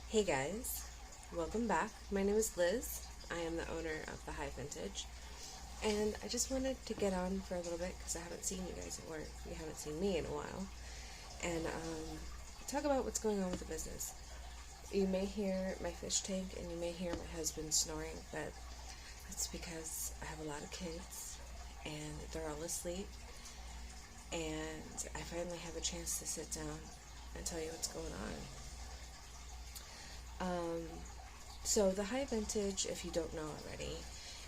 Hey guys, welcome back. My name is Liz. I am the owner of the Hive Vintage, and I just wanted to get on for a little bit because I haven't seen you guys, or you haven't seen me in a while, and talk about what's going on with the business. You may hear my fish tank and you may hear my husband snoring, but that's because I have a lot of kids and they're all asleep, and I finally have a chance to sit down and tell you what's going on. So the High Vintage, if you don't know already,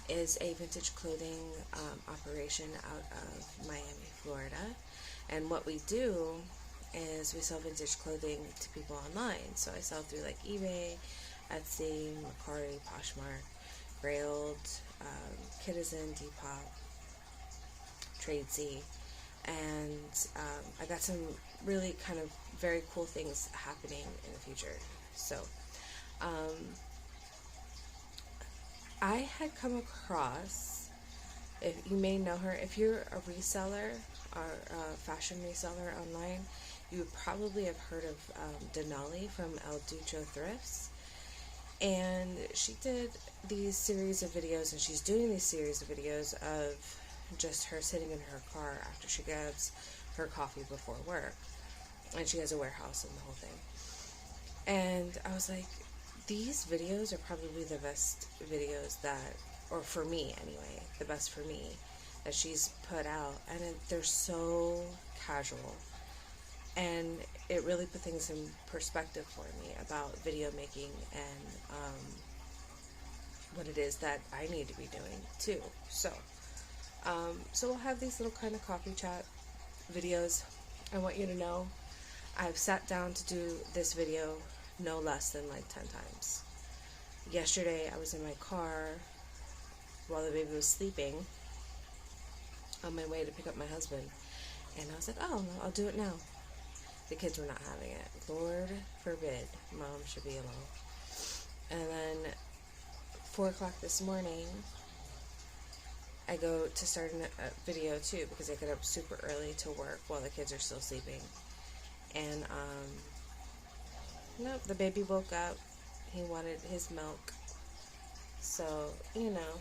is a vintage clothing operation out of Miami, Florida. And what we do is we sell vintage clothing to people online. So I sell through like eBay, Etsy, Mercari, Poshmark, Grailed, Kitizen, Depop, Tradesy, and I got some really kind of very cool things happening in the future. So I had come across, if you may know her, if you're a reseller or a fashion reseller online, you would probably have heard of Denali from El Ducho Thrifts. And she did these series of videos, and she's doing these series of videos of just her sitting in her car after she grabs her coffee before work. And she has a warehouse and the whole thing. And I was like, these videos are probably the best videos that, or for me anyway, the best for me that she's put out. And they're so casual. And it really put things in perspective for me about video making and what it is that I need to be doing too. So we'll have these little kind of coffee chat videos. I want you to know I've sat down to do this video no less than like 10 times. Yesterday I was in my car while the baby was sleeping on my way to pick up my husband, and I was like, oh, no, I'll do it now. The kids were not having it. Lord forbid mom should be alone. And then 4 o'clock this morning I go to start a video too, because I get up super early to work while the kids are still sleeping. And nope, the baby woke up. He wanted his milk. So, you know,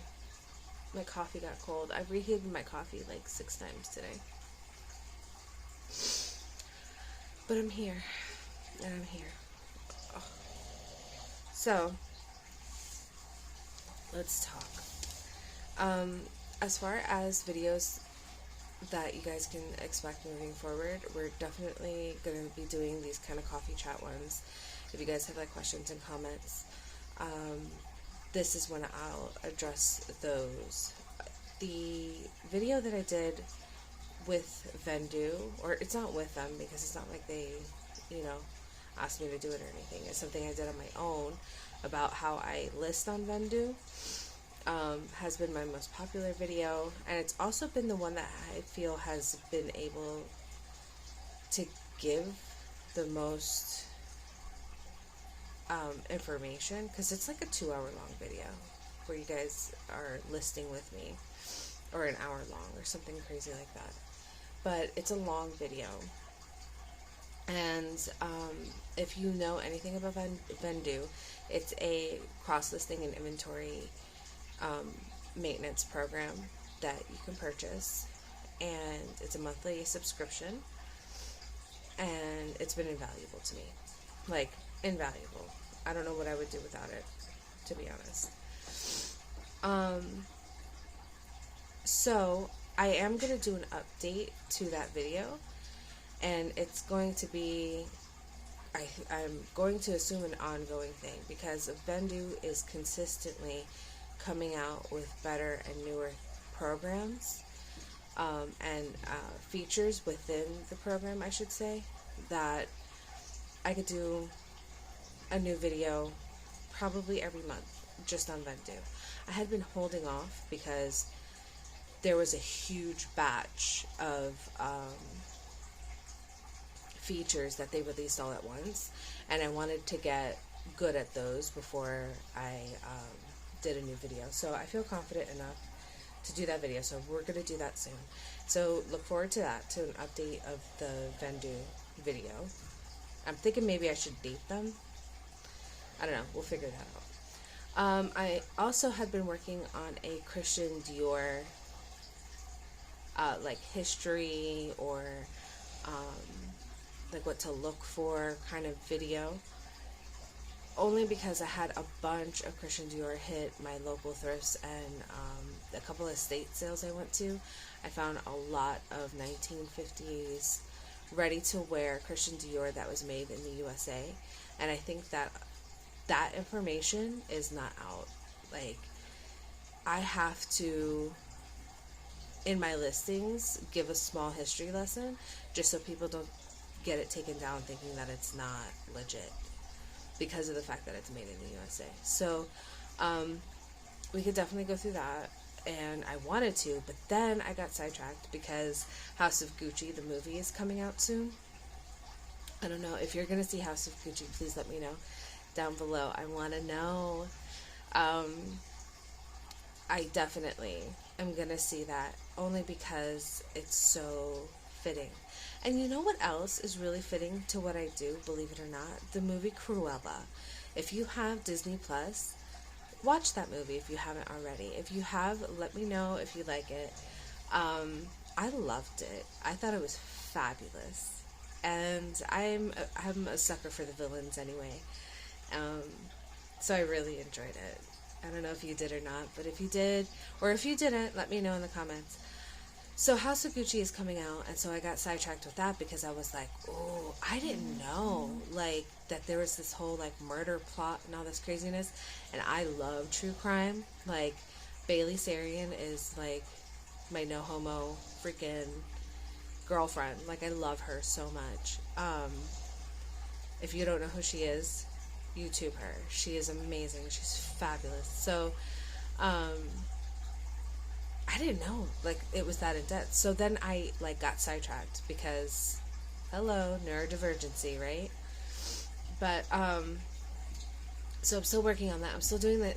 my coffee got cold. I reheated my coffee like 6 times today. But I'm here. And I'm here. Oh. So, let's talk. As far as videos that you guys can expect moving forward, we're definitely going to be doing these kind of coffee chat ones. If you guys have like questions and comments, this is when I'll address those. The video that I did with Vendu, or it's not with them because it's not like they, asked me to do it or anything. It's something I did on my own about how I list on Vendu. Has been my most popular video, and it's also been the one that I feel has been able to give the most information, because it's like a 2-hour long video where you guys are listing with me, or an hour long or something crazy like that. But it's a long video, and if you know anything about Vendu, it's a cross-listing and inventory maintenance program that you can purchase, and it's a monthly subscription, and it's been invaluable to me. Like, invaluable. I don't know what I would do without it, to be honest. So I am going to do an update to that video, and it's going to be, I'm going to assume, an ongoing thing, because Vendu is consistently coming out with better and newer programs and features within the program, I should say, that I could do a new video probably every month just on Vendu. I had been holding off because there was a huge batch of features that they released all at once, and I wanted to get good at those before I did a new video. So I feel confident enough to do that video, so we're going to do that soon. So look forward to that, to an update of the Vendu video. I'm thinking maybe I should date them I don't know. We'll figure that out. I also had been working on a Christian Dior, like history or like what to look for kind of video. Only because I had a bunch of Christian Dior hit my local thrifts and a couple of estate sales I went to. I found a lot of 1950s ready-to-wear Christian Dior that was made in the USA. And I think that that information is not out. Like, I have to, in my listings, give a small history lesson just so people don't get it taken down thinking that it's not legit because of the fact that it's made in the USA. So we could definitely go through that, and I wanted to, but then I got sidetracked because House of Gucci, the movie, is coming out soon. I don't know. If you're going to see House of Gucci, please let me know down below. I want to know. I definitely am going to see that only because it's so fitting. And you know what else is really fitting to what I do, believe it or not? The movie Cruella. If you have Disney Plus, watch that movie if you haven't already. If you have, let me know if you like it. I loved it. I thought it was fabulous. And I'm a sucker for the villains anyway. So I really enjoyed it. I don't know if you did or not, but if you did, or if you didn't, let me know in the comments. So House of Gucci is coming out, and so I got sidetracked with that because I was like, oh, I didn't know, like, that there was this whole, like, murder plot and all this craziness, and I love true crime. Like, Bailey Sarian is, like, my no-homo freaking girlfriend. Like, I love her so much. If you don't know who she is, YouTube her. She is amazing. She's fabulous. So, I didn't know, like, it was that in depth. So then I, like, got sidetracked because, hello, neurodivergency, right? But, so I'm still working on that. I'm still doing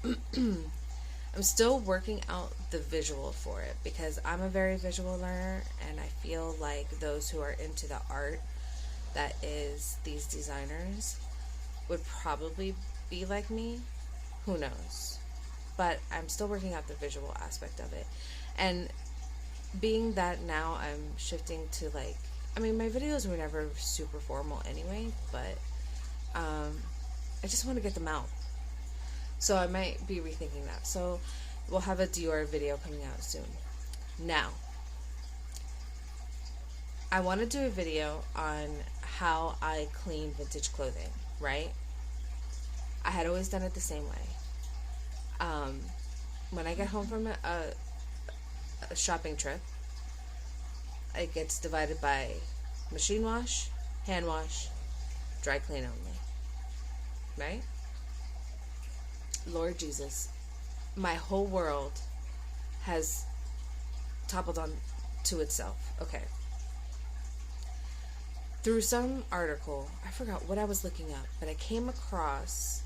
I'm still working out the visual for it because I'm a very visual learner, and I feel like those who are into the art that is these designers would probably be like me. Who knows? But I'm still working out the visual aspect of it. And being that now I'm shifting to, like, I mean, my videos were never super formal anyway, but I just want to get them out. So I might be rethinking that. So we'll have a Dior video coming out soon. Now, I want to do a video on how I clean vintage clothing, right? I had always done it the same way. When I get home from a shopping trip, it gets divided by machine wash, hand wash, dry clean only. Right? Lord Jesus, my whole world has toppled on to itself. Okay. Through some article, I forgot what I was looking up, but I came across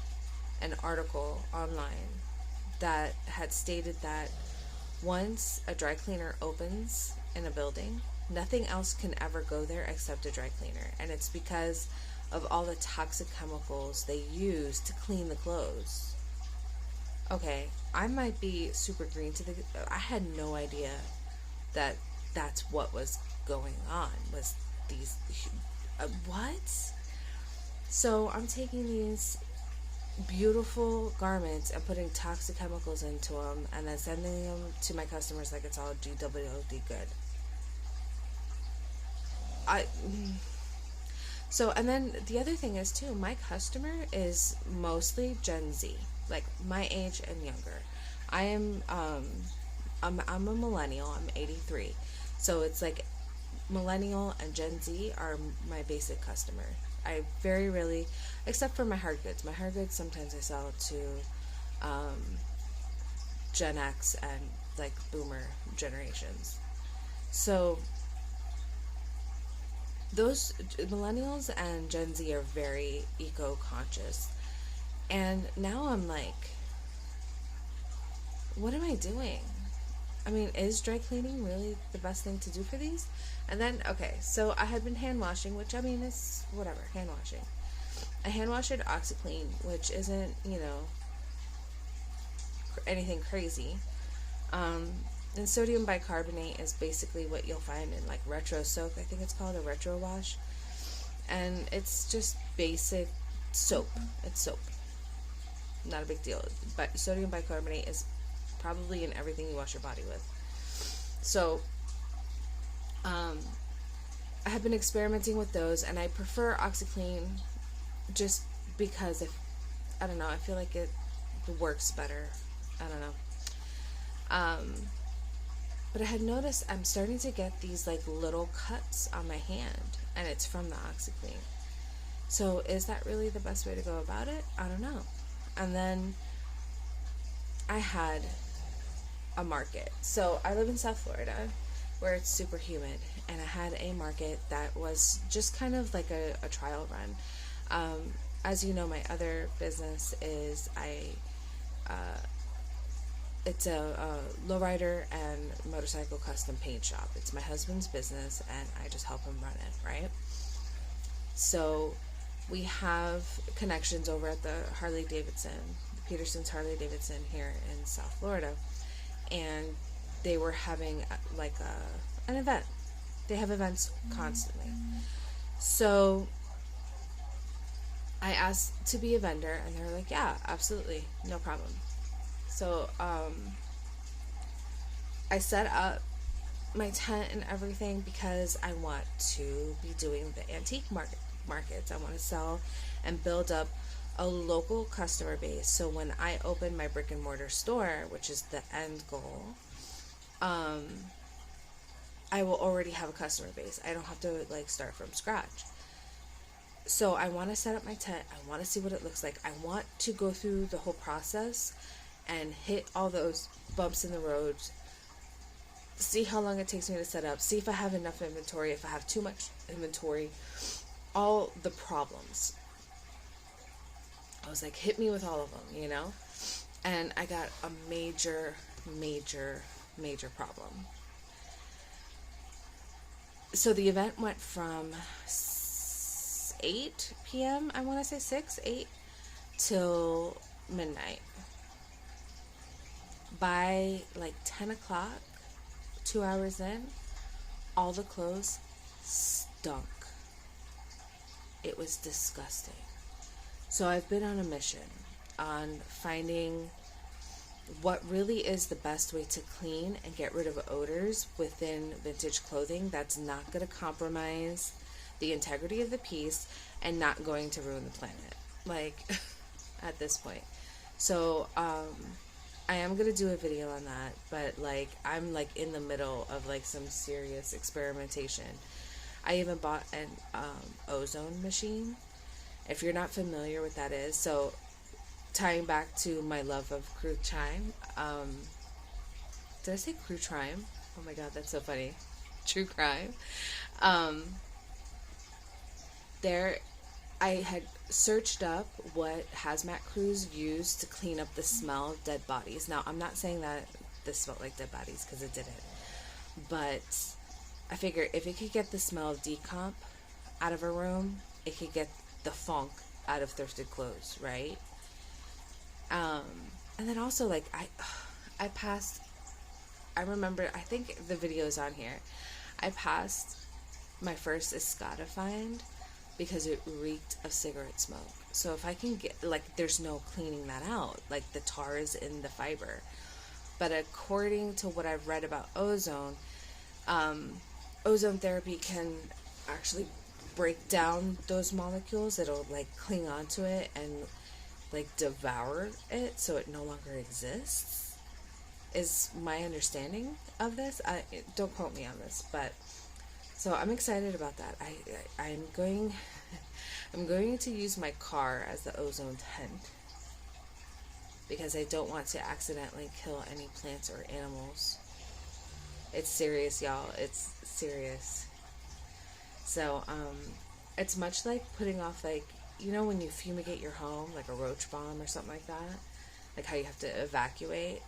an article online that had stated that once a dry cleaner opens in a building, nothing else can ever go there except a dry cleaner. And it's because of all the toxic chemicals they use to clean the clothes. Okay, I might be super green to the... I had no idea that that's what was going on, was these... what? So I'm taking these beautiful garments and putting toxic chemicals into them and then sending them to my customers like it's all GWOD good. So, and then the other thing is too, my customer is mostly Gen Z, like my age and younger. I am, I'm a millennial, I'm 83. So it's like millennial and Gen Z are my basic customer. I very rarely, except for my hard goods. My hard goods sometimes I sell to Gen X and like boomer generations. So those millennials and Gen Z are very eco-conscious. And now I'm like, what am I doing? I mean, is dry cleaning really the best thing to do for these? And then, okay, so I had been hand washing, which I mean is whatever, hand washing. I hand wash it OxiClean, which isn't, you know, anything crazy. And sodium bicarbonate is basically what you'll find in like retro soap. I think it's called a retro wash. And it's just basic soap. It's soap. Not a big deal. But sodium bicarbonate is probably in everything you wash your body with. So, I have been experimenting with those, and I prefer OxiClean just because I don't know, I feel like it works better. I don't know. But I had noticed I'm starting to get these like little cuts on my hand, and it's from the OxiClean. So is that really the best way to go about it? I don't know. And then I had a market. So I live in South Florida, where it's super humid, and I had a market that was just kind of like a trial run. As you know, my other business is it's a lowrider and motorcycle custom paint shop. It's my husband's business, and I just help him run it, right? So we have connections over at the Peterson's Harley Davidson here in South Florida, and they were having like an event. They have events constantly. So I asked to be a vendor, and they were like, yeah, absolutely, no problem. So I set up my tent and everything because I want to be doing the antique markets. I want to sell and build up a local customer base. So when I open my brick and mortar store, which is the end goal, I will already have a customer base. I don't have to like start from scratch. So I want to set up my tent. I want to see what it looks like. I want to go through the whole process and hit all those bumps in the road, see how long it takes me to set up, see if I have enough inventory, if I have too much inventory, all the problems. I was like, hit me with all of them, you know? And I got a major problem. So the event went from 8 p.m., I want to say 8, till midnight. By like 10 o'clock, 2 hours in, all the clothes stunk. It was disgusting. So I've been on a mission on finding what really is the best way to clean and get rid of odors within vintage clothing that's not going to compromise the integrity of the piece and not going to ruin the planet, like at this point. So I am going to do a video on that, but like I'm like in the middle of like some serious experimentation. I even bought an ozone machine. If you're not familiar with that is, so tying back to my love of crew chime, did I say crew crime? Oh my god, that's so funny. True crime. I had searched up what hazmat crews use to clean up the smell of dead bodies. Now, I'm not saying that this smelled like dead bodies, because it didn't. But I figure if it could get the smell of decomp out of a room, it could get the funk out of thrifted clothes, right? And then also, like, I remember, I think the video's on here. I passed my first Escada find because it reeked of cigarette smoke. So if I can get, like, there's no cleaning that out. Like, the tar is in the fiber. But according to what I've read about ozone, ozone therapy can actually break down those molecules. It'll, like, cling onto it and, like, devour it so it no longer exists, is my understanding of this. Don't quote me on this, but so I'm excited about that. I'm going to use my car as the ozone tent because I don't want to accidentally kill any plants or animals. It's serious, y'all. It's serious. So, it's much like putting off, like, you know, when you fumigate your home, like a roach bomb or something like that, like how you have to evacuate.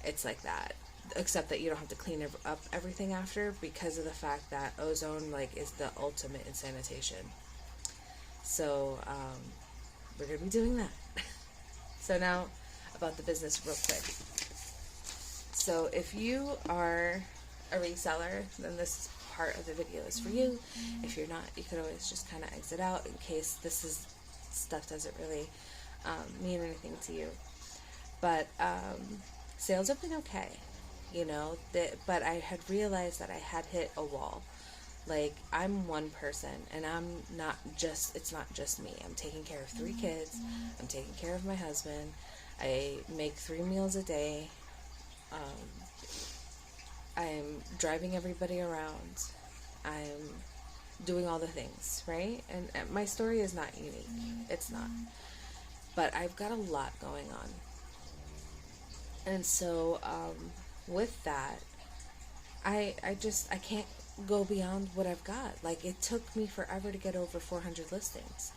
It's like that, except that you don't have to clean up everything after because of the fact that ozone, like, is the ultimate in sanitation. So we're going to be doing that. So now about the business real quick. So if you are a reseller, then this part of the video is for you. If you're not, you could always just kind of exit out in case this is stuff doesn't really mean anything to you. But sales have been okay, you know, but I had realized that I had hit a wall. Like, I'm one person, and it's not just me. I'm taking care of 3 kids. I'm taking care of my husband. I make 3 meals a day. I'm driving everybody around. I'm doing all the things, right? And my story is not unique. It's not. But I've got a lot going on. And so, with that, I can't go beyond what I've got. Like, it took me forever to get over 400 listings.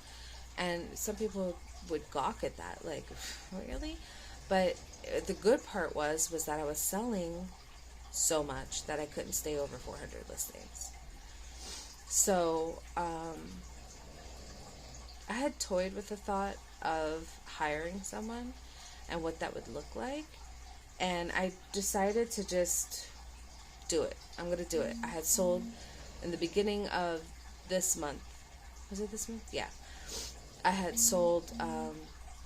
And some people would gawk at that, like, really? But the good part was that I was selling so much that I couldn't stay over 400 listings. So, I had toyed with the thought of hiring someone and what that would look like. And I decided to just do it. I'm going to do it. I had sold in the beginning of this month. Was it this month? Yeah. I had sold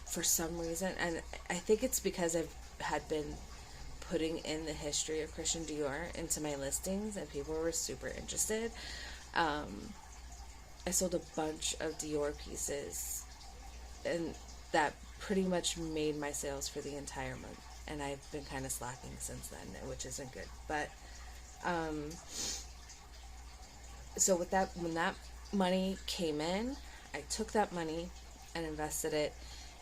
for some reason, and I think it's because I've had been putting in the history of Christian Dior into my listings, and people were super interested. I sold a bunch of Dior pieces, and that pretty much made my sales for the entire month. And I've been kind of slacking since then, which isn't good. But so with that, when that money came in, I took that money and invested it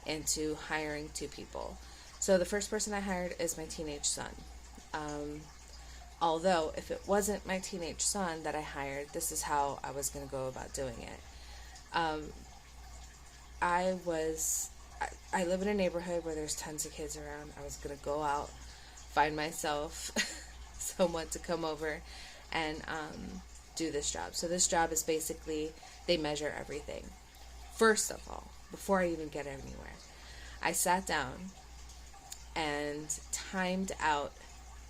into hiring 2 people. So the first person I hired is my teenage son. Although if it wasn't my teenage son that I hired, this is how I was going to go about doing it. I live in a neighborhood where there's tons of kids around. I was going to go out, find myself someone to come over and do this job. So this job is basically, they measure everything. First of all, before I even get anywhere, I sat down and timed out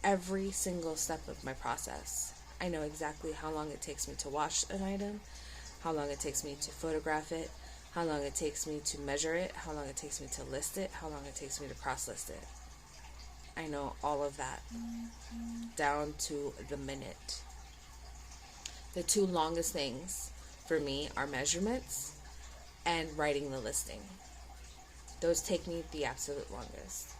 every single step of my process. I know exactly how long it takes me to wash an item, how long it takes me to photograph it, how long it takes me to measure it, how long it takes me to list it, how long it takes me to cross-list it. I know all of that down to the minute. The 2 longest things for me are measurements and writing the listing. Those take me the absolute longest.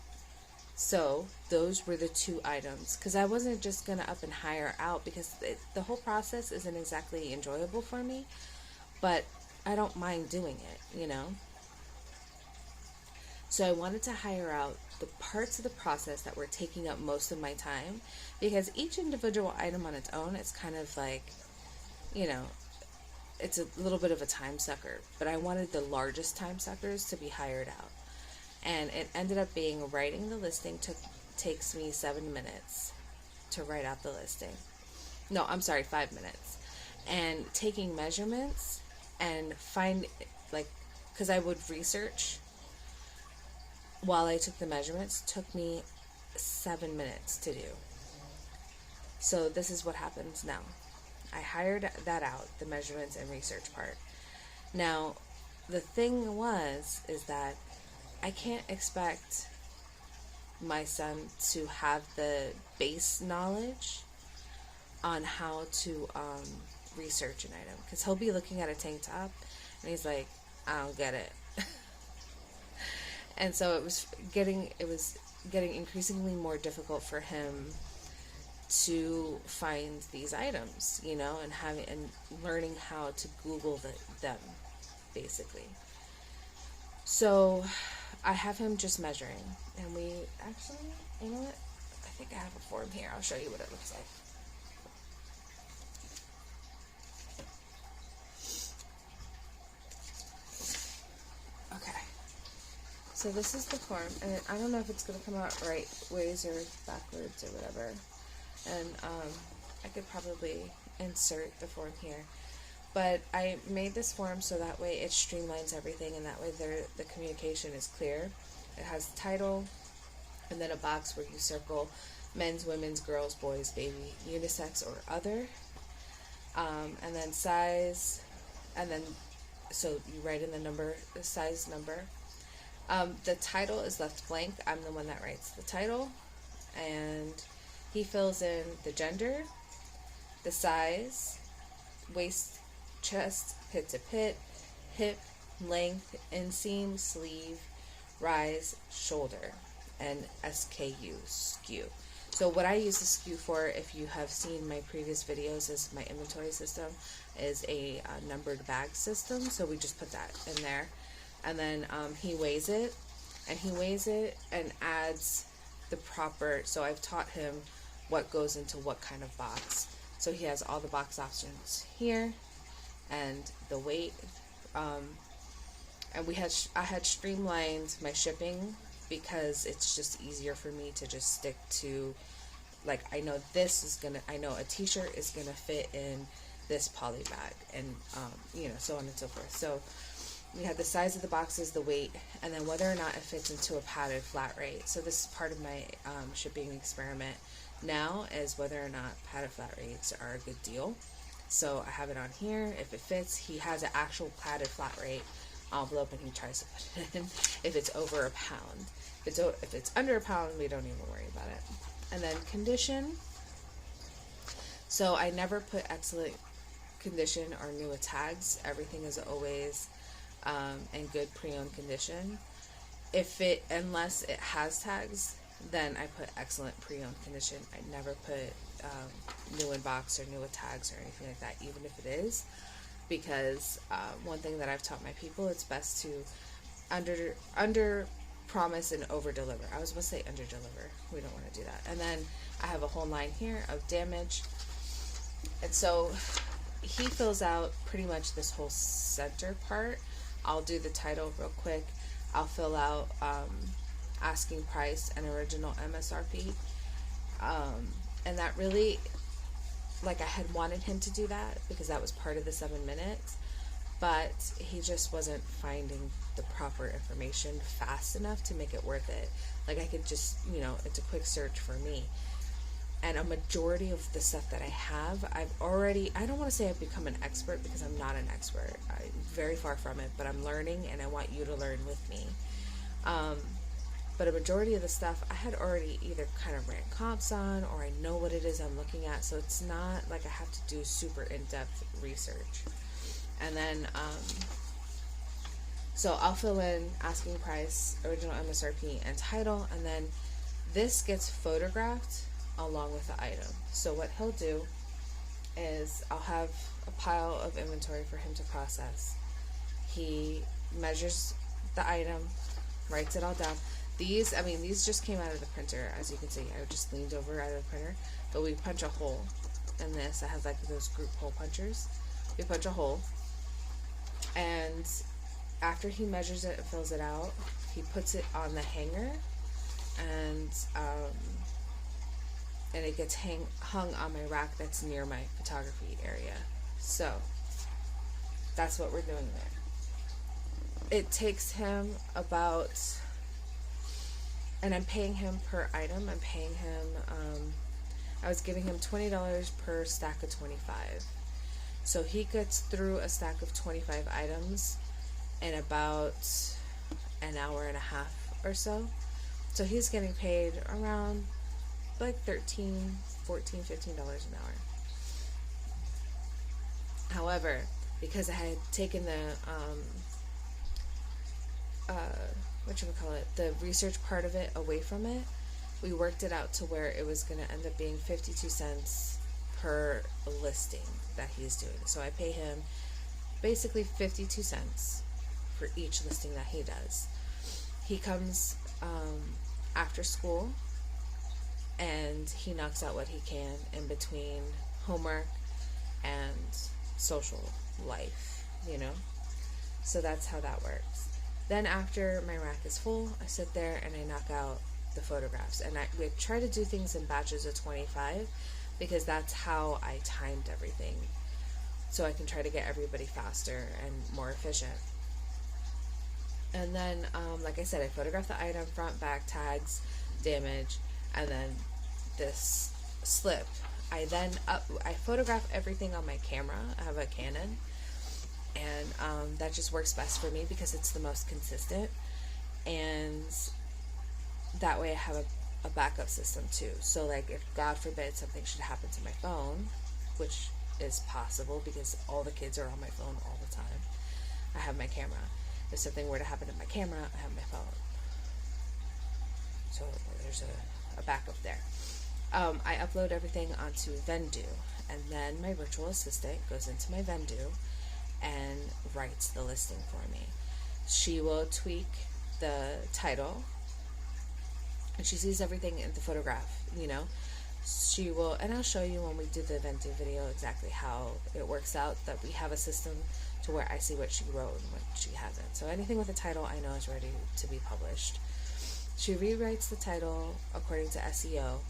So those were the 2 items, because I wasn't just going to up and hire out, because the whole process isn't exactly enjoyable for me, but I don't mind doing it, you know. So I wanted to hire out the parts of the process that were taking up most of my time, because each individual item on its own, it's kind of like, you know, it's a little bit of a time sucker, but I wanted the largest time suckers to be hired out. And it ended up being writing the listing takes me 7 minutes to write out the listing. No, I'm sorry, 5 minutes. And taking measurements and because I would research while I took the measurements, took me 7 minutes to do. So this is what happens now. I hired that out, the measurements and research part. Now, the thing is that I can't expect my son to have the base knowledge on how to research an item, because he'll be looking at a tank top and he's like, I don't get it. And so it was getting increasingly more difficult for him to find these items, you know, and learning how to Google them, basically. So I have him just measuring, and we actually, you know what? I think I have a form here. I'll show you what it looks like. Okay. So this is the form, and I don't know if it's going to come out right ways or backwards or whatever. And I could probably insert the form here. But I made this form so that way it streamlines everything, and that way the communication is clear. It has the title, and then a box where you circle men's, women's, girls, boys, baby, unisex, or other. And then size, and then so you write in the size number. The title is left blank. I'm the one that writes the title, and he fills in the gender, the size, waist, chest, pit to pit, hip, length, inseam, sleeve, rise, shoulder, and SKU, SKU. So what I use the SKU for, if you have seen my previous videos, is my inventory system is a numbered bag system. So we just put that in there. And then he weighs it and adds the proper, so I've taught him what goes into what kind of box. So he has all the box options here and the weight. And I had streamlined my shipping because it's just easier for me to just stick to, like, I know a t-shirt is gonna fit in this poly bag, and so on and so forth. So we had the size of the boxes, the weight, and then whether or not it fits into a padded flat rate. So this is part of my shipping experiment now, is whether or not padded flat rates are a good deal. So I have it on here. If it fits, he has an actual padded flat rate envelope, and he tries to put it in if it's over a pound. If it's under a pound, we don't even worry about it. And then condition. So I never put excellent condition or new tags. Everything is always in good pre-owned condition. Unless it has tags, then I put excellent pre-owned condition. I never put new in box or new with tags or anything like that, even if it is, because one thing that I've taught my people, it's best to under promise and over deliver. I was supposed to say under deliver. We don't want to do that. And then I have a whole line here of damage, and so he fills out pretty much this whole center part. I'll do the title real quick. I'll fill out asking price and original MSRP, and that really, like, I had wanted him to do that because that was part of the 7 minutes, but he just wasn't finding the proper information fast enough to make it worth it. Like, I could just, it's a quick search for me. And a majority of the stuff that I have, I don't want to say I've become an expert, because I'm not an expert. I'm very far from it, but I'm learning, and I want you to learn with me. But a majority of the stuff I had already either kind of ran comps on, or I know what it is I'm looking at, so it's not like I have to do super in-depth research. And then, so I'll fill in asking price, original MSRP, and title, and then this gets photographed along with the item. So what he'll do is I'll have a pile of inventory for him to process. He measures the item, writes it all down. These just came out of the printer, as you can see. I just leaned over out of the printer, but we punch a hole in this. I have like those group hole punchers. We punch a hole, and after he measures it and fills it out, he puts it on the hanger, and it gets hung on my rack that's near my photography area. So that's what we're doing there. It takes him about, and I'm paying him per item. I'm paying him, I was giving him $20 per stack of 25. So he gets through a stack of 25 items in about an hour and a half or so. So he's getting paid around like $13, $14, $15 an hour. However, because I had taken the the research part of it away from it, we worked it out to where it was going to end up being 52 cents per listing that he's doing. So I pay him basically 52 cents for each listing that he does. He comes after school, and he knocks out what he can in between homework and social life, so that's how that works. Then after my rack is full, I sit there and I knock out the photographs, and we try to do things in batches of 25 because that's how I timed everything. so I can try to get everybody faster and more efficient. And then, like I said, I photograph the item, front, back, tags, damage, and then this slip. I photograph everything on my camera. I have a Canon, and that just works best for me because it's the most consistent, and that way I have a backup system too. So like if God forbid something should happen to my phone, which is possible because all the kids are on my phone all the time, I have my camera. If something were to happen to my camera, I have my phone. So there's a backup there. I upload everything onto Vendoo, and then my virtual assistant goes into my Vendoo and writes the listing for me. She will tweak the title, and she sees everything in the photograph, you know. She will, and I'll show you when we do the Vendoo video exactly how it works out, that we have a system to where I see what she wrote and what she hasn't. So anything with a title I know is ready to be published. She rewrites the title according to SEO.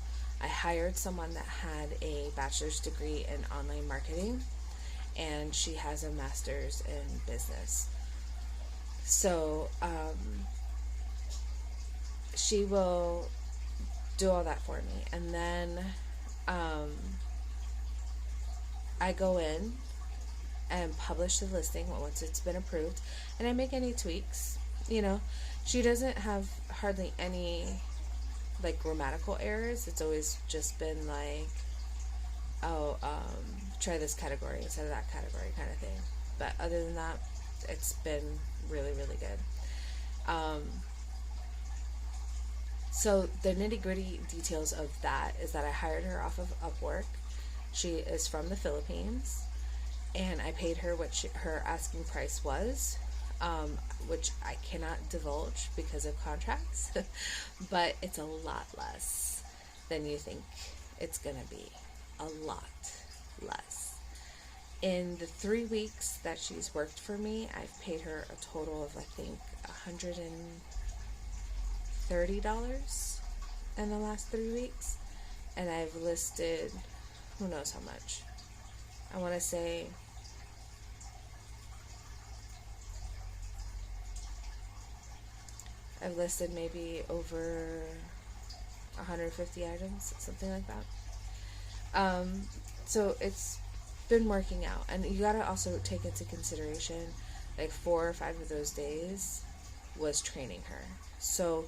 I hired someone that had a bachelor's degree in online marketing, and she has a master's in business. So she will do all that for me, and then I go in and publish the listing once it's been approved, and I make any tweaks. You know, she doesn't have hardly any like grammatical errors. It's always just been like, oh, try this category instead of that category kind of thing. But other than that, it's been really, really good. So the nitty-gritty details of that is that I hired her off of Upwork. She is from the Philippines, and I paid her what her asking price was, which I cannot divulge because of contracts, but it's a lot less than you think it's going to be. A lot less. In the 3 weeks that she's worked for me, I've paid her a total of, I think, $130 in the last 3 weeks, and I've listed who knows how much. I want to say I've listed maybe over 150 items, something like that. So it's been working out, and you gotta also take into consideration like 4 or 5 of those days was training her. So,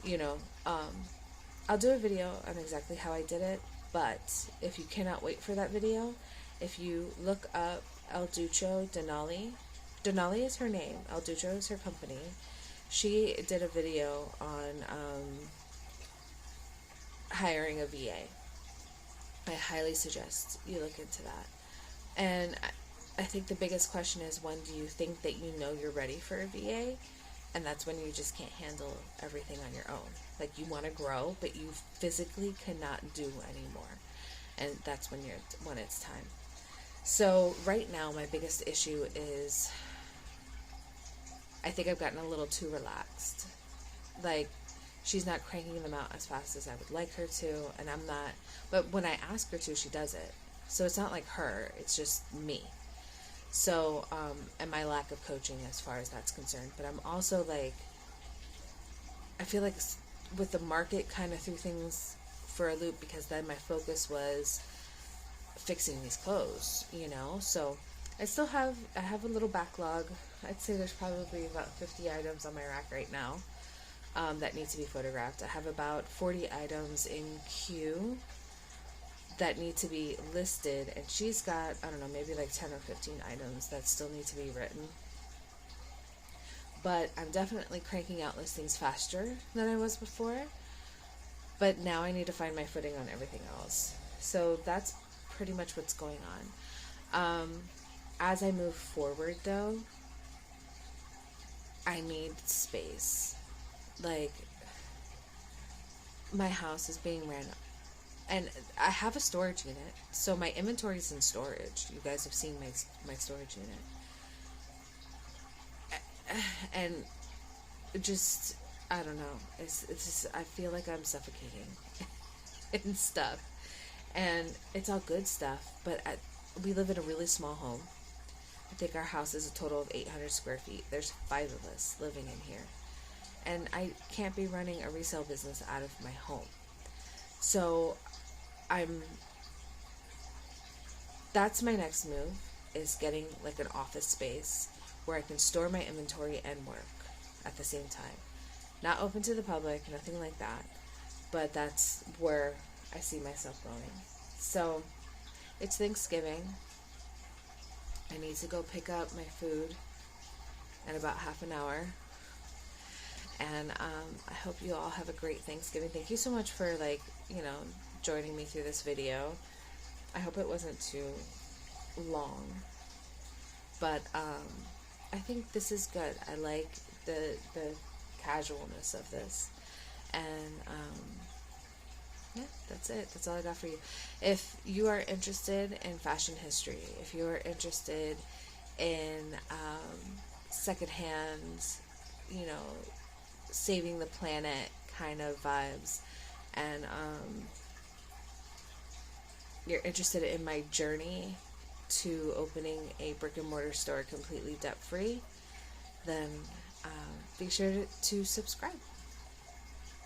you know, I'll do a video on exactly how I did it, but if you cannot wait for that video, if you look up El Ducho Denali is her name, El Ducho is her company. She did a video on hiring a VA. I highly suggest you look into that. And I think the biggest question is, when do you think that you know you're ready for a VA? And that's when you just can't handle everything on your own. Like, you want to grow, but you physically cannot do anymore. And that's when it's time. So right now, my biggest issue is I think I've gotten a little too relaxed. Like, she's not cranking them out as fast as I would like her to, and I'm not. But when I ask her to, she does it. So it's not like her, it's just me. So, and my lack of coaching as far as that's concerned. But I'm also like, I feel like with the market kind of threw things for a loop, because then my focus was fixing these clothes, you know. So I have a little backlog. I'd say there's probably about 50 items on my rack right now that need to be photographed. I have about 40 items in queue that need to be listed, and she's got, I don't know, maybe like 10 or 15 items that still need to be written. But I'm definitely cranking out listings faster than I was before, but now I need to find my footing on everything else. So that's pretty much what's going on. As I move forward, though, I need space. Like, my house is being ran up. And I have a storage unit, so my inventory is in storage. You guys have seen my storage unit. And just, I don't know. It's just, I feel like I'm suffocating and stuff. And it's all good stuff, but we live in a really small home. I think our house is a total of 800 square feet. There's 5 of us living in here. And I can't be running a resale business out of my home. So that's my next move, is getting like an office space where I can store my inventory and work at the same time. Not open to the public, nothing like that, but that's where I see myself going. So it's Thanksgiving. I need to go pick up my food in about half an hour. And I hope you all have a great Thanksgiving. Thank you so much for, joining me through this video. I hope it wasn't too long. But I think this is good. I like the casualness of this. And yeah, that's it. That's all I got for you. If you are interested in fashion history, if you are interested in secondhand, saving the planet kind of vibes, and you're interested in my journey to opening a brick and mortar store completely debt free, then be sure to subscribe.